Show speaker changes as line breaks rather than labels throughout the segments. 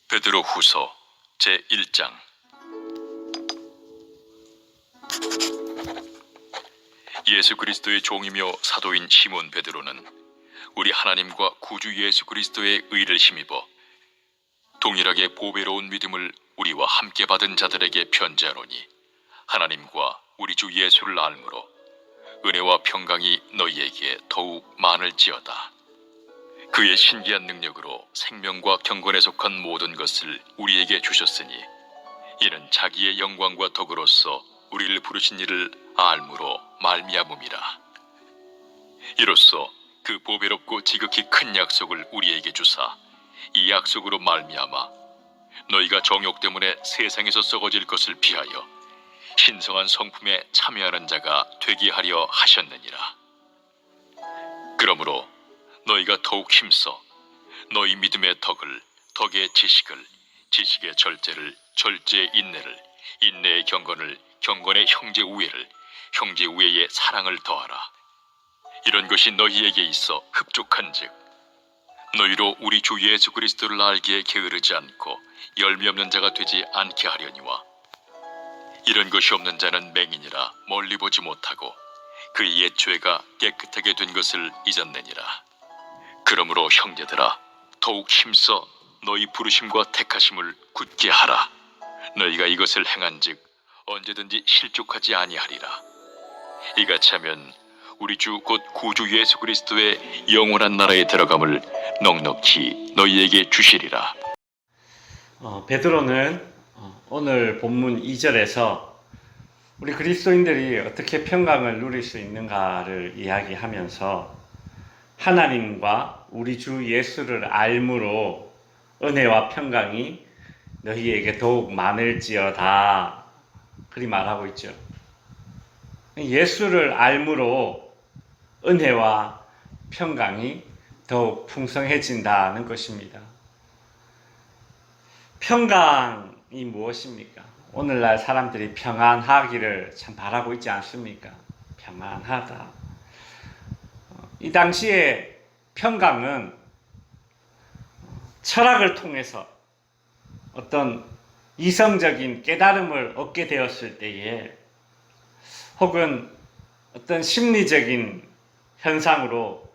베드로 후서 제1장. 예수 그리스도의 종이며 사도인 시몬 베드로는 우리 하나님과 구주 예수 그리스도의 의를 힘입어 동일하게 보배로운 믿음을 우리와 함께 받은 자들에게 편지하노니, 하나님과 우리 주 예수를 알므로 은혜와 평강이 너희에게 더욱 많을지어다. 그의 신기한 능력으로 생명과 경건에 속한 모든 것을 우리에게 주셨으니, 이는 자기의 영광과 덕으로서 우리를 부르신 이를 알므로 말미암음이라. 이로써 그 보배롭고 지극히 큰 약속을 우리에게 주사, 이 약속으로 말미암아 너희가 정욕 때문에 세상에서 썩어질 것을 피하여 신성한 성품에 참여하는 자가 되게 하려 하셨느니라. 그러므로 너희가 더욱 힘써 너희 믿음의 덕을, 덕의 지식을, 지식의 절제를, 절제의 인내를, 인내의 경건을, 경건의 형제 우애를, 형제 우애의 사랑을 더하라. 이런 것이 너희에게 있어 흡족한즉 너희로 우리 주 예수 그리스도를 알기에 게으르지 않고 열매 없는 자가 되지 않게 하려니와, 이런 것이 없는 자는 맹인이라 멀리 보지 못하고 그의 옛 죄가 깨끗하게 된 것을 잊었느니라. 그러므로 형제들아, 더욱 힘써 너희 부르심과 택하심을 굳게 하라. 너희가 이것을 행한즉 언제든지 실족하지 아니하리라. 이같이 하면 우리 주 곧 구주 예수 그리스도의 영원한 나라에 들어감을 넉넉히 너희에게 주시리라.
베드로는 오늘 본문 2절에서 우리 그리스도인들이 어떻게 평강을 누릴 수 있는가를 이야기하면서 하나님과 우리 주 예수를 알므로 은혜와 평강이 너희에게 더욱 많을지어다, 그리 말하고 있죠. 예수를 알므로 은혜와 평강이 더욱 풍성해진다는 것입니다. 평강이 무엇입니까? 오늘날 사람들이 평안하기를 참 바라고 있지 않습니까? 평안하다. 이 당시에 평강은 철학을 통해서 어떤 이성적인 깨달음을 얻게 되었을 때에, 혹은 어떤 심리적인 현상으로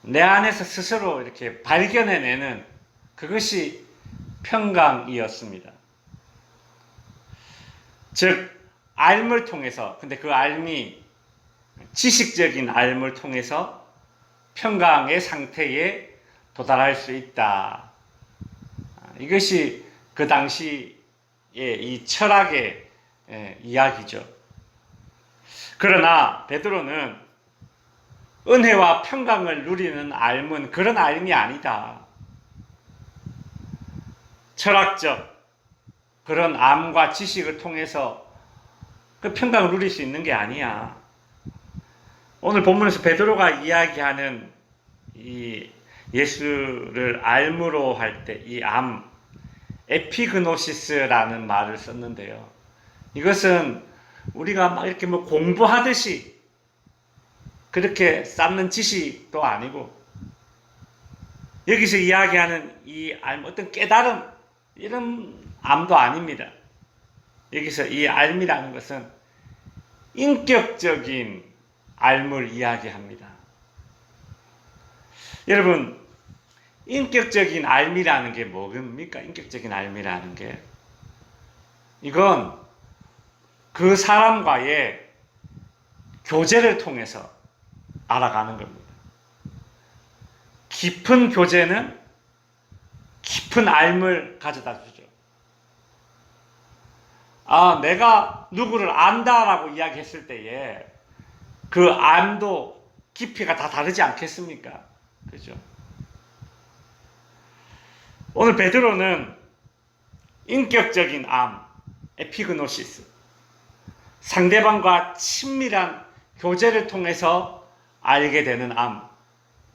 내 안에서 스스로 이렇게 발견해내는 그것이 평강이었습니다. 즉, 알물 통해서, 근데 그 알미, 지식적인 알물 통해서 평강의 상태에 도달할 수 있다. 이것이 그 당시의 이 철학의 이야기죠. 그러나 베드로는 은혜와 평강을 누리는 알문, 그런 알미 아니다. 철학적 그런 암과 지식을 통해서 그 평강을 누릴 수 있는 게 아니야. 오늘 본문에서 베드로가 이야기하는 이 예수를 알므로 할 때 이 암, 에피그노시스라는 말을 썼는데요. 이것은 우리가 막 이렇게 뭐 공부하듯이 그렇게 쌓는 지식도 아니고, 여기서 이야기하는 이 알, 어떤 깨달음, 이런 암도 아닙니다. 여기서 이 알미라는 것은 인격적인 알물 이야기합니다. 여러분, 인격적인 알미라는 게 뭡니까? 인격적인 알미라는 게, 이건 그 사람과의 교제를 통해서 알아가는 겁니다. 깊은 교제는 깊은 알을 가져다 주죠. 내가 누구를 안다라고 이야기했을 때에 그 암도 깊이가 다 다르지 않겠습니까? 그죠? 오늘 베드로는 인격적인 암, 에피그노시스, 상대방과 친밀한 교제를 통해서 알게 되는 암.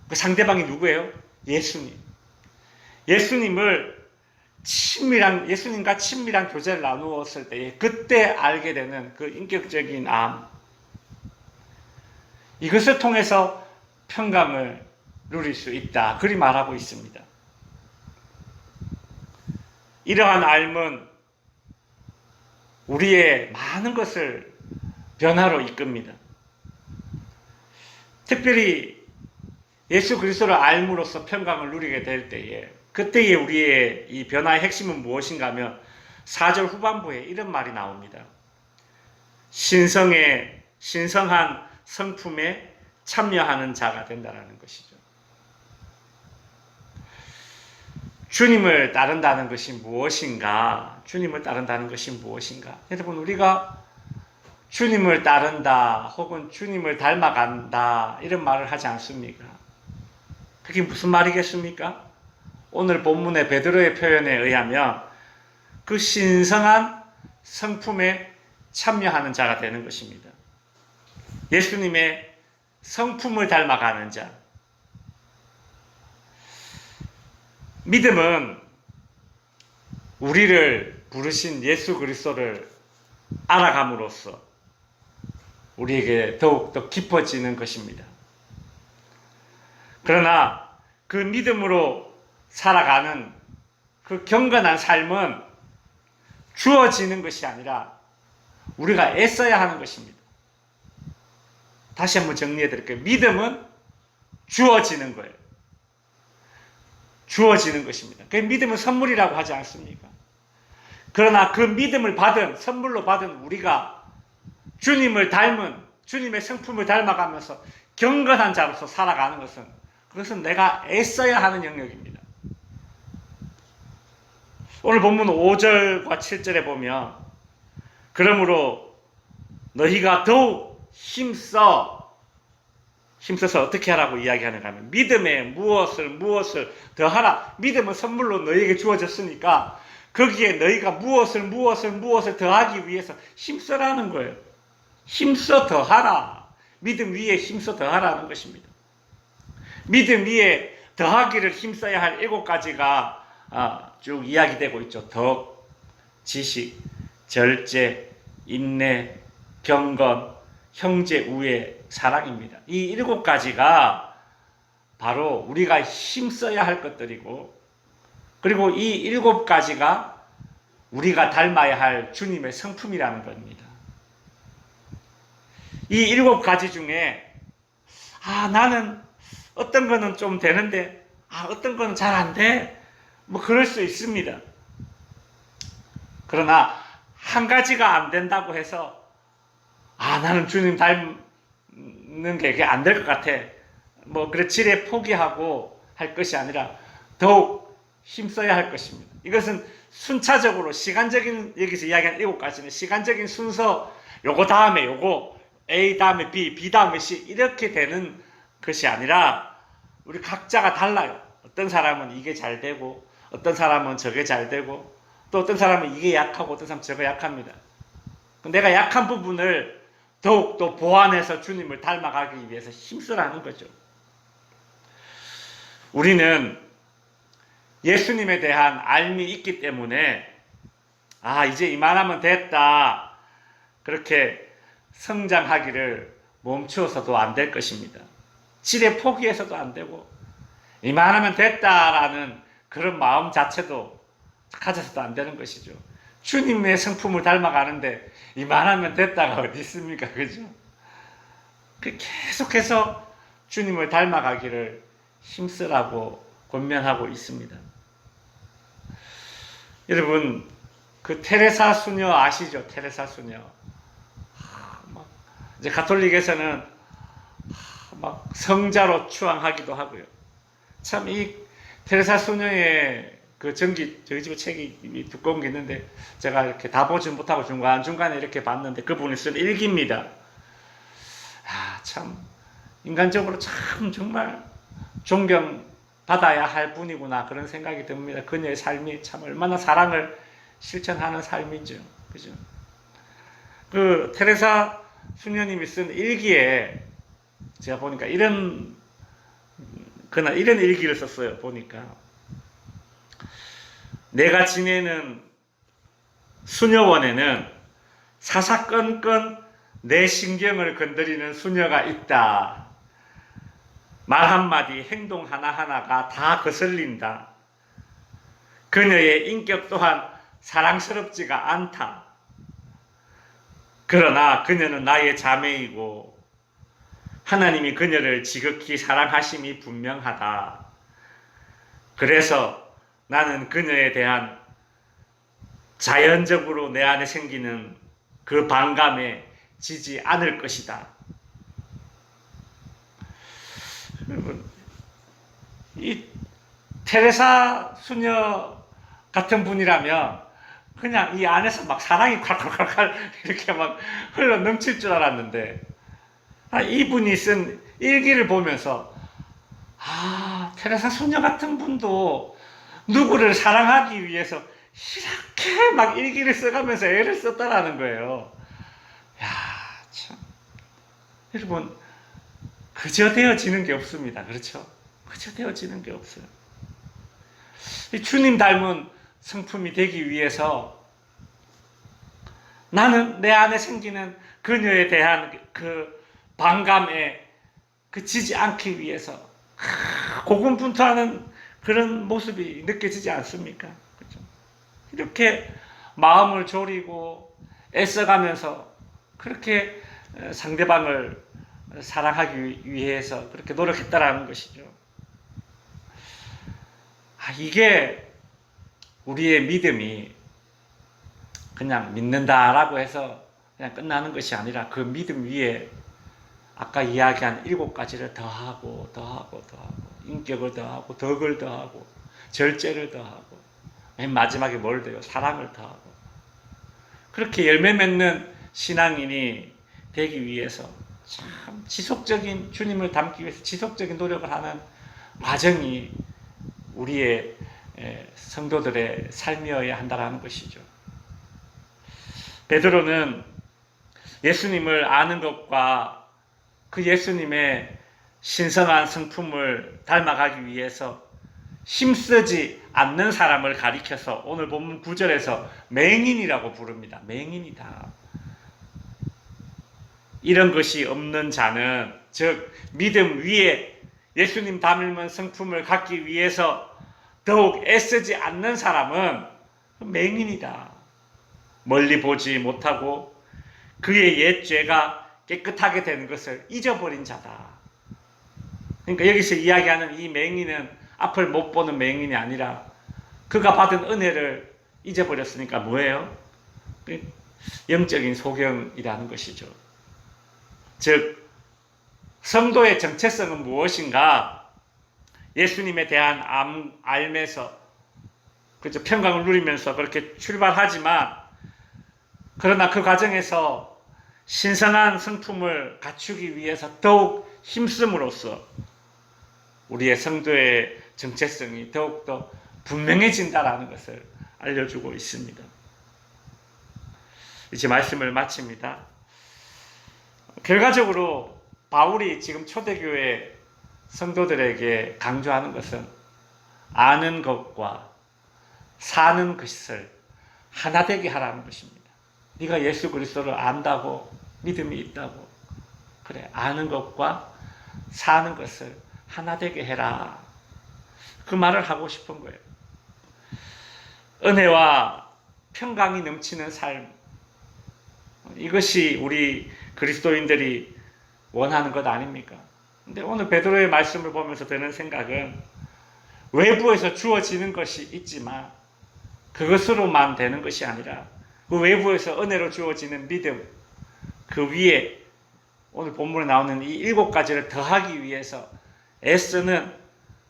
그 상대방이 누구예요? 예수님. 예수님과 친밀한 교제를 나누었을 때에 그때 알게 되는 그 인격적인 암. 이것을 통해서 평강을 누릴 수 있다. 그리 말하고 있습니다. 이러한 삶은 우리의 많은 것을 변화로 이끕니다. 특별히 예수 그리스도를 알므로써 평강을 누리게 될 때에, 그때의 우리의 이 변화의 핵심은 무엇인가 하면 4절 후반부에 이런 말이 나옵니다. 신성한 성품에 참여하는 자가 된다는 것이죠. 주님을 따른다는 것이 무엇인가? 주님을 따른다는 것이 무엇인가? 여러분, 우리가 주님을 따른다 혹은 주님을 닮아간다 이런 말을 하지 않습니까? 그게 무슨 말이겠습니까? 오늘 본문의 베드로의 표현에 의하면 그 신성한 성품에 참여하는 자가 되는 것입니다. 예수님의 성품을 닮아가는 자. 믿음은 우리를 부르신 예수 그리스도를 알아감으로써 우리에게 더욱더 깊어지는 것입니다. 그러나 그 믿음으로 살아가는 그 경건한 삶은 주어지는 것이 아니라 우리가 애써야 하는 것입니다. 다시 한번 정리해 드릴게요. 믿음은 주어지는 거예요. 주어지는 것입니다. 그 믿음은 선물이라고 하지 않습니까? 그러나 그 믿음을 받은, 선물로 받은 우리가 주님을 닮은, 주님의 성품을 닮아가면서 경건한 자로서 살아가는 것은, 그것은 내가 애써야 하는 영역입니다. 오늘 본문 5절과 7절에 보면, 그러므로 너희가 더욱 힘써서 어떻게 하라고 이야기하는가 하면, 믿음에 무엇을 더하라. 믿음은 선물로 너희에게 주어졌으니까 거기에 너희가 무엇을 더하기 위해서 힘써라는 거예요. 힘써 더하라. 믿음 위에 힘써 더하라는 것입니다. 믿음 위에 더하기를 힘써야 할 7가지가 쭉 이야기되고 있죠. 덕, 지식, 절제, 인내, 경건, 형제 우애, 사랑입니다. 이 7가지가 바로 우리가 힘써야 할 것들이고, 그리고 이 7가지가 우리가 닮아야 할 주님의 성품이라는 겁니다. 이 7가지 중에 나는 어떤 거는 좀 되는데 어떤 거는 잘 안 돼. 뭐 그럴 수 있습니다. 그러나 한 가지가 안 된다고 해서 나는 주님 닮는 게 안 될 것 같아. 뭐 그래 지레 포기하고 할 것이 아니라 더욱 힘써야 할 것입니다. 이것은 순차적으로 시간적인, 여기서 이야기한 7가지는 시간적인 순서, 요거 다음에 요거, A 다음에 B, B 다음에 C 이렇게 되는 것이 아니라 우리 각자가 달라요. 어떤 사람은 이게 잘 되고 어떤 사람은 저게 잘 되고 또 어떤 사람은 이게 약하고 어떤 사람은 저거 약합니다. 내가 약한 부분을 더욱더 보완해서 주님을 닮아가기 위해서 힘쓰라는 거죠. 우리는 예수님에 대한 알미 있기 때문에 이제 이만하면 됐다 그렇게 성장하기를 멈추어서도 안 될 것입니다. 지레 포기해서도 안 되고 이만하면 됐다라는 그런 마음 자체도 가져서도 안 되는 것이죠. 주님의 성품을 닮아가는데 이만하면 됐다가 어디 있습니까? 그죠? 계속해서 주님을 닮아가기를 힘쓰라고 권면하고 있습니다. 여러분, 그 테레사 수녀 아시죠? 테레사 수녀. 이제 가톨릭에서는 막 성자로 추앙하기도 하고요. 참 이 테레사 수녀의 그 전기, 저희 집에 책이 두꺼운 게 있는데 제가 이렇게 다 보지 못하고 중간중간에 이렇게 봤는데 그분이 쓴 일기입니다. 참 인간적으로 참 정말 존경받아야 할 분이구나 그런 생각이 듭니다. 그녀의 삶이 참 얼마나 사랑을 실천하는 삶이죠. 그죠? 그 테레사 수녀님이 쓴 일기에 제가 보니까 이런 일기를 썼어요. 보니까 내가 지내는 수녀원에는 사사건건 내 신경을 건드리는 수녀가 있다. 말 한마디, 행동 하나하나가 다 거슬린다. 그녀의 인격 또한 사랑스럽지가 않다. 그러나 그녀는 나의 자매이고 하나님이 그녀를 지극히 사랑하심이 분명하다. 그래서 나는 그녀에 대한 자연적으로 내 안에 생기는 그 반감에 지지 않을 것이다. 여러분, 이 테레사 수녀 같은 분이라면 그냥 이 안에서 막 사랑이 콸콸콸콸 이렇게 막 흘러 넘칠 줄 알았는데, 이분이 쓴 일기를 보면서 테레사 수녀 같은 분도 누구를 사랑하기 위해서 이렇게 막 일기를 써가면서 애를 썼다라는 거예요. 야, 참. 여러분, 그저 되어지는 게 없습니다. 그렇죠? 그저 되어지는 게 없어요. 이 주님 닮은 성품이 되기 위해서 나는 내 안에 생기는 그녀에 대한 그 반감에 그치지 않기 위해서 고군분투하는 그런 모습이 느껴지지 않습니까? 그렇죠? 이렇게 마음을 졸이고 애써가면서 그렇게 상대방을 사랑하기 위해서 그렇게 노력했다라는 것이죠. 이게 우리의 믿음이 그냥 믿는다라고 해서 그냥 끝나는 것이 아니라 그 믿음 위에 아까 이야기한 7가지를 더하고 인격을 더하고 덕을 더하고 절제를 더하고 맨 마지막에 뭘 더요? 사랑을 더하고 그렇게 열매 맺는 신앙인이 되기 위해서 참 지속적인 주님을 닮기 위해서 지속적인 노력을 하는 과정이 우리의 성도들의 삶이어야 한다는 것이죠. 베드로는 예수님을 아는 것과 그 예수님의 신성한 성품을 닮아가기 위해서 힘쓰지 않는 사람을 가리켜서 오늘 본문 9절에서 맹인이라고 부릅니다. 맹인이다. 이런 것이 없는 자는, 즉 믿음 위에 예수님 닮은 성품을 갖기 위해서 더욱 애쓰지 않는 사람은 맹인이다. 멀리 보지 못하고 그의 옛 죄가 깨끗하게 되는 것을 잊어버린 자다. 그러니까 여기서 이야기하는 이 맹인은 앞을 못 보는 맹인이 아니라 그가 받은 은혜를 잊어버렸으니까 뭐예요? 영적인 소경이라는 것이죠. 즉 성도의 정체성은 무엇인가? 예수님에 대한 알면서 그죠? 평강을 누리면서 그렇게 출발하지만 그러나 그 과정에서 신성한 성품을 갖추기 위해서 더욱 힘씀으로써 우리의 성도의 정체성이 더욱더 분명해진다라는 것을 알려주고 있습니다. 이제 말씀을 마칩니다. 결과적으로 바울이 지금 초대교회 성도들에게 강조하는 것은 아는 것과 사는 것을 하나 되게 하라는 것입니다. 네가 예수 그리스도를 안다고 믿음이 있다고 그래 아는 것과 사는 것을 하나 되게 해라. 그 말을 하고 싶은 거예요. 은혜와 평강이 넘치는 삶, 이것이 우리 그리스도인들이 원하는 것 아닙니까? 근데 오늘 베드로의 말씀을 보면서 드는 생각은 외부에서 주어지는 것이 있지만 그것으로만 되는 것이 아니라 그 외부에서 은혜로 주어지는 믿음, 그 위에 오늘 본문에 나오는 이 7가지를 더하기 위해서 애쓰는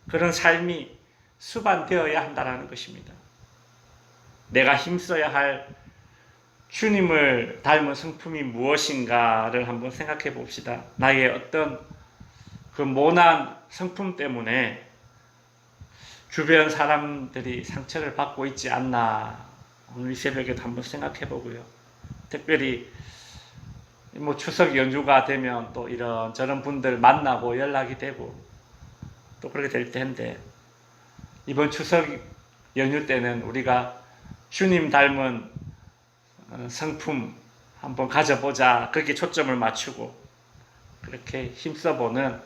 그런 삶이 수반되어야 한다는 것입니다. 내가 힘써야 할 주님을 닮은 성품이 무엇인가를 한번 생각해 봅시다. 나의 어떤 그 모난 성품 때문에 주변 사람들이 상처를 받고 있지 않나 오늘 이 새벽에도 한번 생각해 보고요. 특별히 뭐 추석 연휴가 되면 또 이런저런 분들 만나고 연락이 되고 또 그렇게 될 텐데 이번 추석 연휴 때는 우리가 주님 닮은 성품 한번 가져보자. 그렇게 초점을 맞추고 그렇게 힘써보는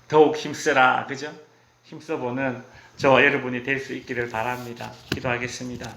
더욱 힘쓰라. 그죠? 힘써보는 저와 여러분이 될 수 있기를 바랍니다. 기도하겠습니다.